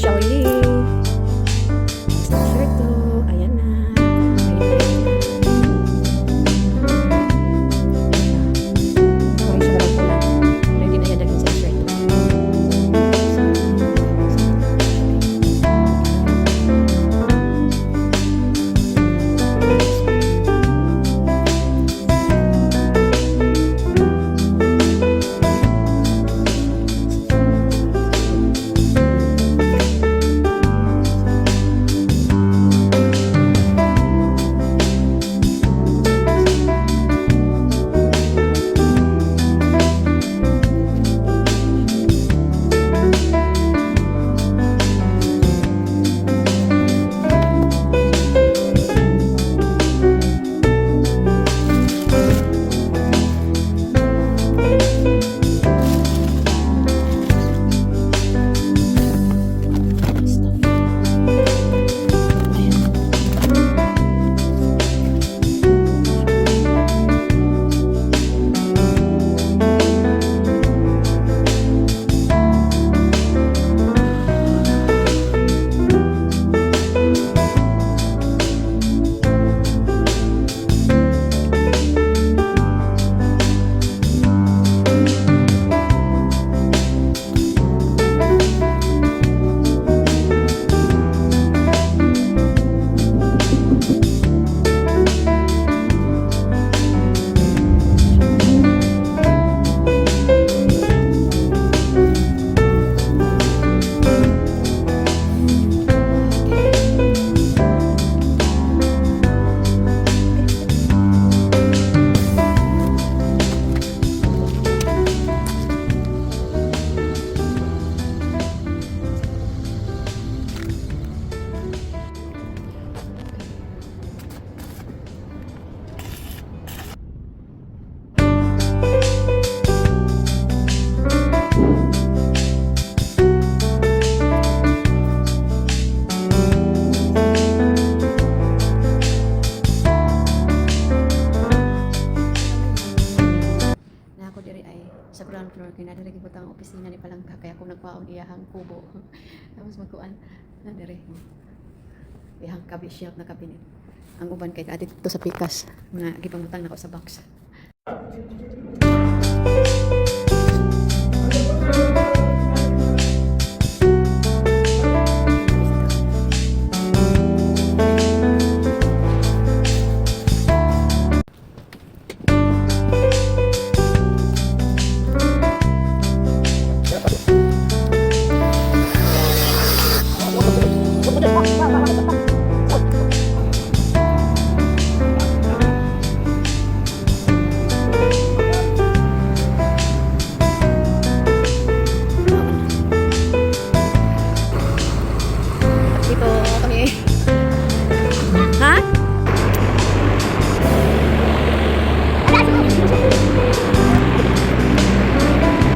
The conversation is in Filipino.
Chalet. Shirt to. Ayan na. Ready na yan dahil sa shirt to. Sa ground floor kay nadiri gid ang opisina ni Palangka kaya ako nagpaon iyahang kubo. Tapos magkuan nadiri. Iyahang cabinet shelf na cabinet. Ang uban kay adit to sa pikas nga gipangutang nako sa box.